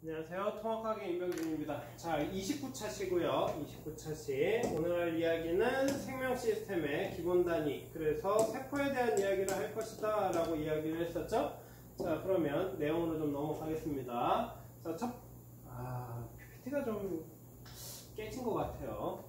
안녕하세요. 통합과학의 임병준입니다. 자, 29차시고요. 29차시. 오늘 할 이야기는 생명 시스템의 기본 단위, 그래서 세포에 대한 이야기를 할 것이다 라고 이야기를 했었죠. 자, 그러면 내용으로 좀 넘어가겠습니다. 자, PPT가 좀 깨진 것 같아요.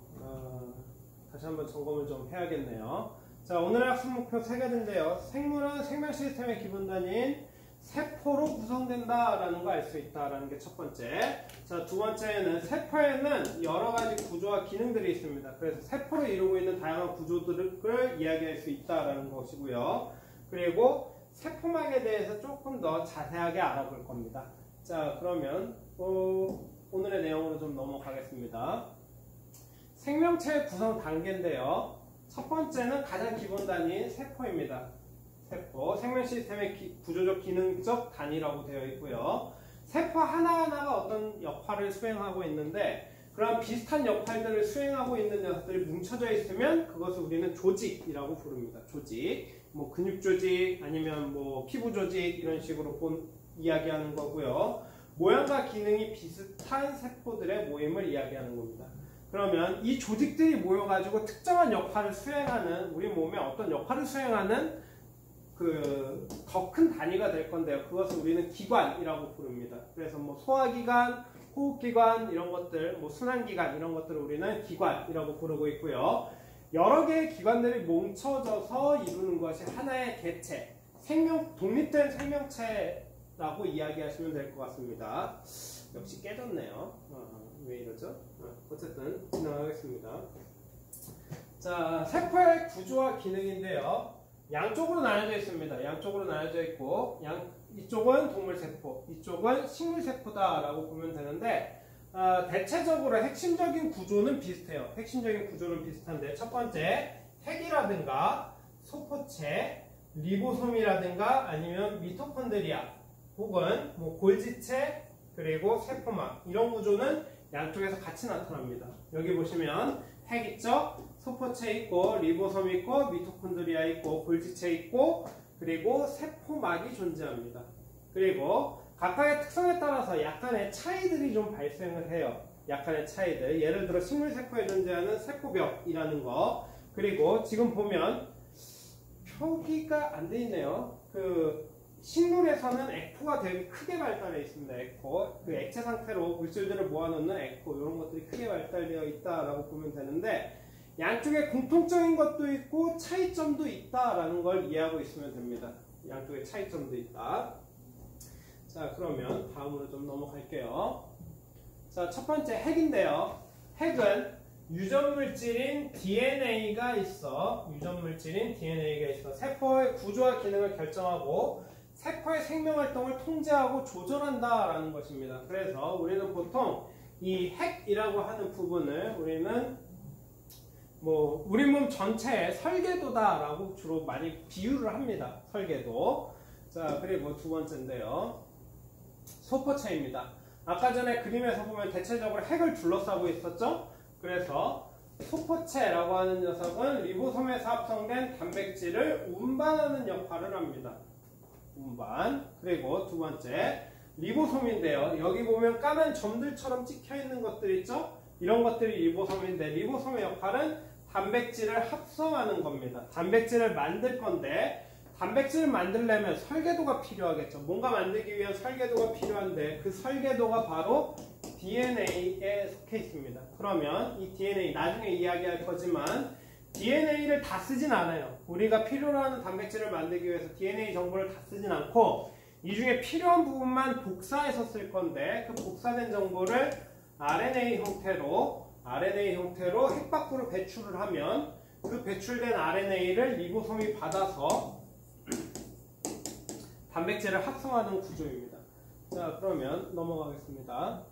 다시 한번 점검을 좀 해야겠네요. 자, 오늘의 학습 목표 3가지인데요. 생물은 생명 시스템의 기본 단위인 세포로 구성된다라는 거 알 수 있다라는 게 첫 번째. 자, 두 번째는 세포에는 여러 가지 구조와 기능들이 있습니다. 그래서 세포를 이루고 있는 다양한 구조들을 이야기할 수 있다라는 것이고요. 그리고 세포막에 대해서 조금 더 자세하게 알아볼 겁니다. 자, 그러면 오늘의 내용으로 좀 넘어가겠습니다. 생명체의 구성 단계인데요. 첫 번째는 가장 기본 단위인 세포입니다. 세포, 생명 시스템의 구조적 기능적 단위라고 되어 있고요. 세포 하나하나가 어떤 역할을 수행하고 있는데, 그런 비슷한 역할들을 수행하고 있는 녀석들이 뭉쳐져 있으면 그것을 우리는 조직이라고 부릅니다. 조직, 뭐 근육 조직, 아니면 뭐 피부 조직, 이런 식으로 이야기하는 거고요. 모양과 기능이 비슷한 세포들의 모임을 이야기하는 겁니다. 그러면 이 조직들이 모여가지고 특정한 역할을 수행하는, 우리 몸에 어떤 역할을 수행하는 더 큰 단위가 될 건데요. 그것을 우리는 기관이라고 부릅니다. 그래서 뭐 소화기관, 호흡기관 이런 것들, 뭐 순환기관 이런 것들을 우리는 기관이라고 부르고 있고요. 여러 개의 기관들이 뭉쳐져서 이루는 것이 하나의 개체, 독립된 생명체라고 이야기하시면 될 것 같습니다. 역시 깨졌네요. 왜 이러죠? 어쨌든 진행하겠습니다. 자, 세포의 구조와 기능인데요. 양쪽으로 나눠져 있습니다. 양쪽으로 나눠져 있고, 이쪽은 동물세포, 이쪽은 식물세포다라고 보면 되는데, 대체적으로 핵심적인 구조는 비슷해요. 핵심적인 구조는 비슷한데, 첫 번째, 핵이라든가 소포체, 리보솜이라든가 아니면 미토콘드리아, 혹은 뭐 골지체, 그리고 세포막, 이런 구조는 양쪽에서 같이 나타납니다. 여기 보시면 핵 있죠? 소포체 있고, 리보솜 있고, 미토콘드리아 있고, 골지체 있고, 그리고 세포막이 존재합니다. 그리고 각각의 특성에 따라서 약간의 차이들이 좀 발생을 해요. 약간의 차이들. 예를 들어 식물세포에 존재하는 세포벽이라는 거. 그리고 지금 보면 표기가 안 돼 있네요. 식물에서는 에코가 되게 크게 발달해 있습니다. 에코. 액체 상태로 물질들을 모아놓는 에코, 이런 것들이 크게 발달되어 있다라고 보면 되는데, 양쪽에 공통적인 것도 있고 차이점도 있다라는 걸 이해하고 있으면 됩니다. 양쪽에 차이점도 있다. 자, 그러면 다음으로 좀 넘어갈게요. 자, 첫 번째 핵인데요. 핵은 유전물질인 DNA가 있어. 세포의 구조와 기능을 결정하고 세포의 생명활동을 통제하고 조절한다라는 것입니다. 그래서 우리는 보통 이 핵이라고 하는 부분을 우리는 우리 몸 전체의 설계도다라고 주로 많이 비유를 합니다. 설계도. 자, 그리고 두 번째인데요. 소포체입니다. 아까 전에 그림에서 보면 대체적으로 핵을 둘러싸고 있었죠? 그래서 소포체라고 하는 녀석은 리보솜에서 합성된 단백질을 운반하는 역할을 합니다. 운반. 그리고 두 번째, 리보솜인데요. 여기 보면 까만 점들처럼 찍혀 있는 것들 있죠? 이런 것들이 리보솜인데, 리보솜의 역할은 단백질을 합성하는 겁니다. 단백질을 만들 건데, 단백질을 만들려면 설계도가 필요하겠죠. 뭔가 만들기 위한 설계도가 필요한데, 그 설계도가 바로 DNA에 속해 있습니다. 그러면 이 DNA, 나중에 이야기할 거지만 DNA를 다 쓰진 않아요. 우리가 필요로 하는 단백질을 만들기 위해서 DNA 정보를 다 쓰진 않고, 이 중에 필요한 부분만 복사해서 쓸 건데, 그 복사된 정보를 RNA 형태로 핵 밖으로 배출을 하면, 그 배출된 RNA를 리보솜이 받아서 단백질을 합성하는 구조입니다. 자, 그러면 넘어가겠습니다.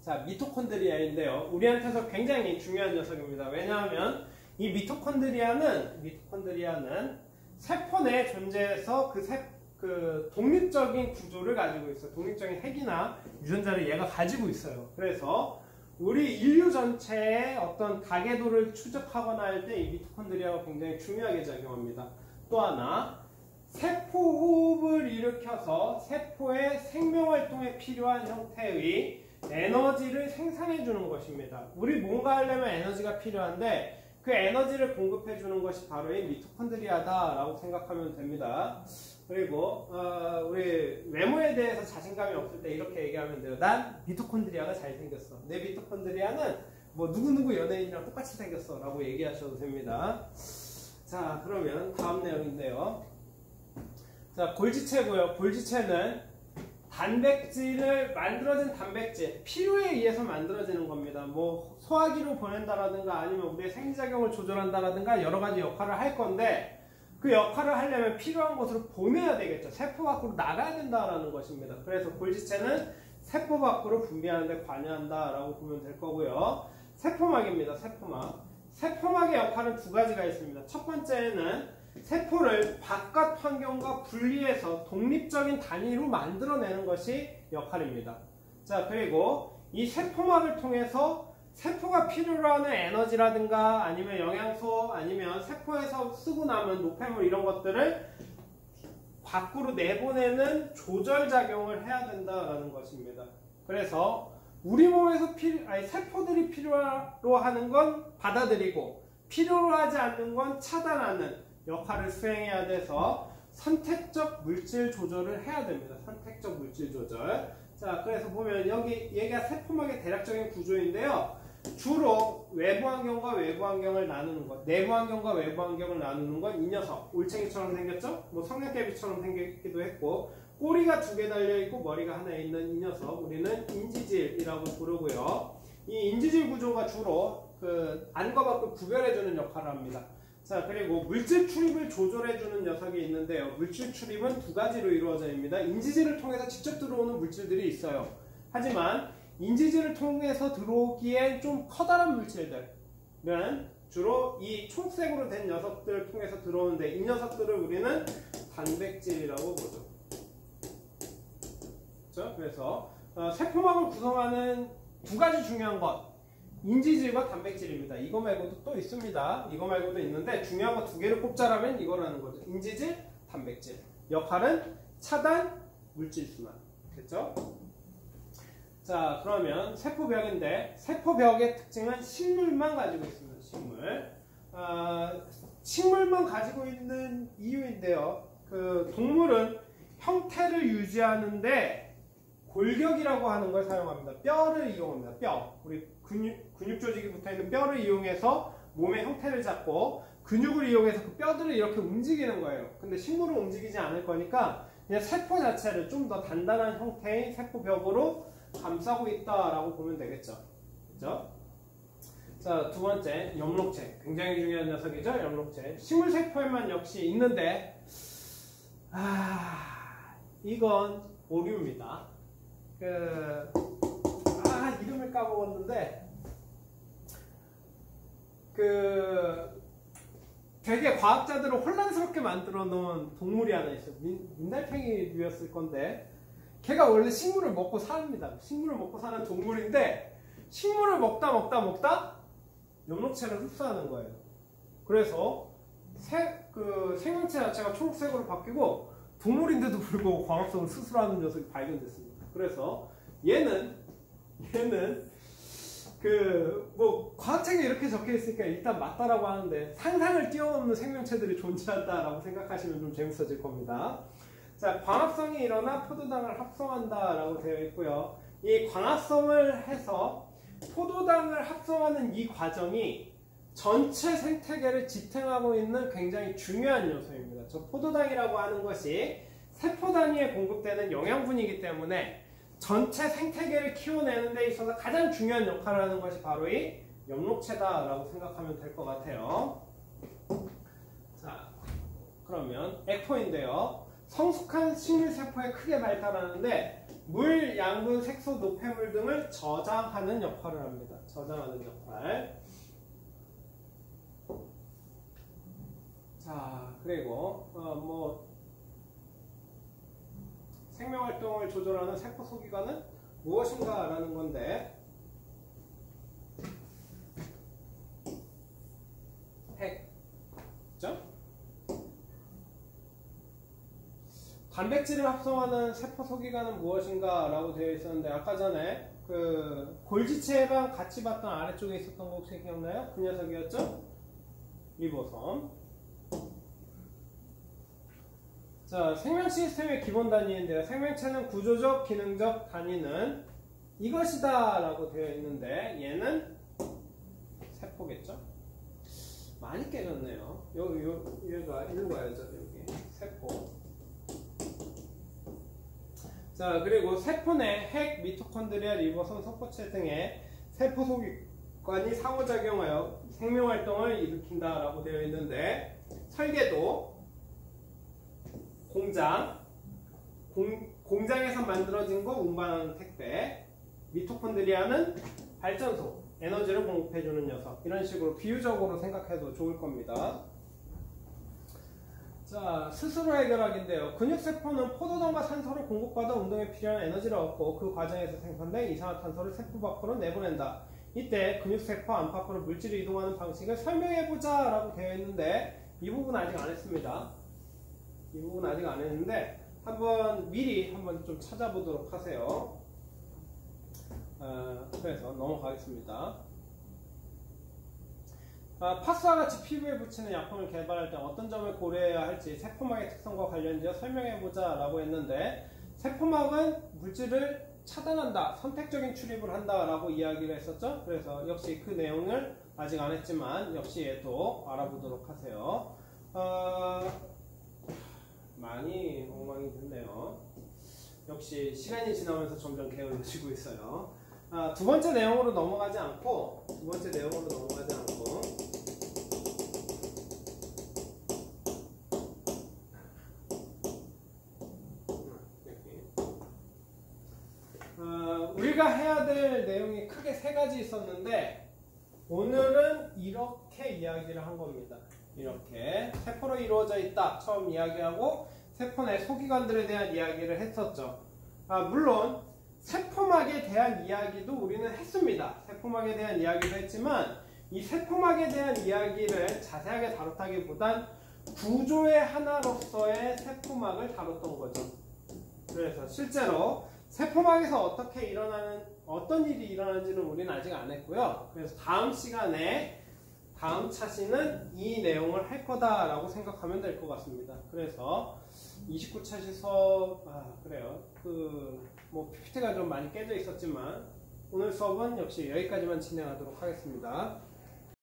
자, 미토콘드리아인데요. 우리한테서 굉장히 중요한 녀석입니다. 왜냐하면 이 미토콘드리아는 세포 내에 존재해서 독립적인 구조를 가지고 있어요. 독립적인 핵이나 유전자를 얘가 가지고 있어요. 그래서 우리 인류 전체의 어떤 가계도를 추적하거나 할 때 이 미토콘드리아가 굉장히 중요하게 작용합니다. 또 하나, 세포 호흡을 일으켜서 세포의 생명활동에 필요한 형태의 에너지를 생산해 주는 것입니다. 우리 뭔가 하려면 에너지가 필요한데 그 에너지를 공급해 주는 것이 바로 이 미토콘드리아다라고 생각하면 됩니다. 그리고 우리 외모에 대해서 자신감이 없을 때 이렇게 얘기하면 돼요. 난 미토콘드리아가 잘생겼어. 내 미토콘드리아는 뭐 누구누구 연예인이랑 똑같이 생겼어 라고 얘기하셔도 됩니다. 자, 그러면 다음 내용인데요. 자, 골지체고요. 골지체는 단백질을 만들어진 단백질, 필요에 의해서 만들어지는 겁니다. 뭐 소화기로 보낸다라든가 아니면 우리의 생리작용을 조절한다라든가 여러 가지 역할을 할 건데 그 역할을 하려면 필요한 곳으로 보내야 되겠죠. 세포 밖으로 나가야 된다라는 것입니다. 그래서 골지체는 세포 밖으로 분비하는 데 관여한다라고 보면 될 거고요. 세포막입니다. 세포막. 세포막의 역할은 두 가지가 있습니다. 첫 번째는 세포를 바깥 환경과 분리해서 독립적인 단위로 만들어내는 것이 역할입니다. 자, 그리고 이 세포막을 통해서 세포가 필요로 하는 에너지라든가 아니면 영양소 아니면 세포에서 쓰고 남은 노폐물 이런 것들을 밖으로 내보내는 조절작용을 해야 된다는 것입니다. 그래서 우리 몸에서 세포들이 필요로 하는 건 받아들이고 필요로 하지 않는 건 차단하는 역할을 수행해야 돼서 선택적 물질 조절을 해야 됩니다. 선택적 물질 조절. 자, 그래서 보면 여기 얘가 세포막의 대략적인 구조인데요. 주로 외부 환경과 외부 환경을 나누는 것, 내부 환경과 외부 환경을 나누는 건 이 녀석, 올챙이처럼 생겼죠? 뭐 성냥개비처럼 생기기도 했고 꼬리가 두 개 달려있고 머리가 하나 있는 이 녀석 우리는 인지질이라고 부르고요. 이 인지질 구조가 주로 그 안과 밖을 구별해주는 역할을 합니다. 자, 그리고 물질 출입을 조절해주는 녀석이 있는데요. 물질 출입은 두 가지로 이루어집니다. 인지질을 통해서 직접 들어오는 물질들이 있어요. 하지만 인지질을 통해서 들어오기엔 좀 커다란 물질들은 주로 이 초록색으로 된 녀석들을 통해서 들어오는데 이 녀석들을 우리는 단백질이라고 보죠. 그렇죠? 그래서 세포막을 구성하는 두 가지 중요한 것 인지질과 단백질입니다. 이거 말고도 또 있습니다. 이거 말고도 있는데 중요한 거 두 개를 꼽자라면 이거라는 거죠. 인지질, 단백질. 역할은 차단, 물질순환. 됐죠? 자, 그러면 세포벽인데 세포벽의 특징은 식물만 가지고 있습니다. 식물. 식물만 가지고 있는 이유인데요. 그 동물은 형태를 유지하는데 골격이라고 하는 걸 사용합니다. 뼈를 이용합니다. 뼈. 우리 근육 조직이 붙어있는 뼈를 이용해서 몸의 형태를 잡고 근육을 이용해서 그 뼈들을 이렇게 움직이는 거예요. 근데 식물은 움직이지 않을 거니까 그냥 세포 자체를 좀 더 단단한 형태의 세포벽으로 감싸고 있다라고 보면 되겠죠. 그죠? 자, 두 번째, 엽록체. 굉장히 중요한 녀석이죠, 엽록체. 식물세포에만 역시 있는데, 이건 오류입니다. 이름을 까먹었는데, 되게 과학자들을 혼란스럽게 만들어 놓은 동물이 하나 있어요. 민달팽이류였을 건데, 걔가 원래 식물을 먹고 삽니다. 식물을 먹고 사는 동물인데 식물을 먹다 엽록체를 흡수하는 거예요. 그래서 생명체 자체가 초록색으로 바뀌고 동물인데도 불구하고 광합성을 스스로 녀석이 발견됐습니다. 그래서 얘는 뭐 과학책에 이렇게 적혀 있으니까 일단 맞다라고 하는데 상상을 뛰어넘는 생명체들이 존재한다라고 생각하시면 좀 재밌어질 겁니다. 자, 광합성이 일어나 포도당을 합성한다라고 되어 있고요. 이 광합성을 해서 포도당을 합성하는 이 과정이 전체 생태계를 지탱하고 있는 굉장히 중요한 요소입니다. 저 포도당이라고 하는 것이 세포 단위에 공급되는 영양분이기 때문에 전체 생태계를 키워내는 데 있어서 가장 중요한 역할을 하는 것이 바로 이 엽록체다라고 생각하면 될 것 같아요. 자, 그러면 에코인데요. 성숙한 식물세포에 크게 발달하는데 물, 양분, 색소, 노폐물 등을 저장하는 역할을 합니다. 저장하는 역할. 자, 그리고 생명활동을 조절하는 세포 소기관은 무엇인가 라는 건데 핵. 그죠? 단백질을 합성하는 세포 소기관은 무엇인가 라고 되어 있었는데 아까 전에 그 골지체랑 같이 봤던 아래쪽에 있었던 거 혹시 기억나요? 그 녀석이었죠? 리보솜. 자, 생명 시스템의 기본 단위인데요. 생명체는 구조적, 기능적 단위는 이것이다 라고 되어 있는데 얘는 세포겠죠? 많이 깨졌네요. 얘가 일로 가야죠. 여기 세포. 자, 그리고 세포 내 핵, 미토콘드리아, 리보솜, 석고체 등의 세포 소기관이 상호작용하여 생명활동을 일으킨다 라고 되어 있는데 설계도 공장에서 만들어진 거 운반하는 택배, 미토콘드리아는 발전소, 에너지를 공급해주는 녀석, 이런 식으로 비유적으로 생각해도 좋을 겁니다. 자, 스스로 해결하기인데요. 근육세포는 포도당과 산소를 공급받아 운동에 필요한 에너지를 얻고 그 과정에서 생성된 이산화탄소를 세포 밖으로 내보낸다. 이때 근육세포 안팎으로 물질이 이동하는 방식을 설명해보자 라고 되어 있는데 이 부분 아직 안 했습니다. 이 부분 아직 안 했는데 미리 한번 좀 찾아보도록 하세요. 그래서 넘어가겠습니다. 파스와 같이 피부에 붙이는 약품을 개발할 때 어떤 점을 고려해야 할지 세포막의 특성과 관련지어 설명해보자 라고 했는데 세포막은 물질을 차단한다, 선택적인 출입을 한다 라고 이야기를 했었죠. 그래서 역시 그 내용을 아직 안 했지만 역시 얘도 알아보도록 하세요. 많이 엉망이 됐네요. 역시 시간이 지나면서 점점 게을러지고 있어요. 두 번째 내용으로 넘어가지 않고 우리가 해야 될 내용이 크게 세 가지 있었는데 오늘은 이렇게 이야기를 한 겁니다. 이렇게 세포로 이루어져 있다 처음 이야기하고 세포 내 소기관들에 대한 이야기를 했었죠. 물론 세포막에 대한 이야기도 우리는 했습니다. 세포막에 대한 이야기도 했지만 이 세포막에 대한 이야기를 자세하게 다뤘다기보단 구조의 하나로서의 세포막을 다뤘던 거죠. 그래서 실제로 세포막에서 어떤 일이 일어나는지는 우리는 아직 안 했고요. 그래서 다음 시간에 다음 차시는 이 내용을 할 거다라고 생각하면 될 것 같습니다. 그래서 29차시 수업, 그래요. PPT가 좀 많이 깨져 있었지만 오늘 수업은 역시 여기까지만 진행하도록 하겠습니다.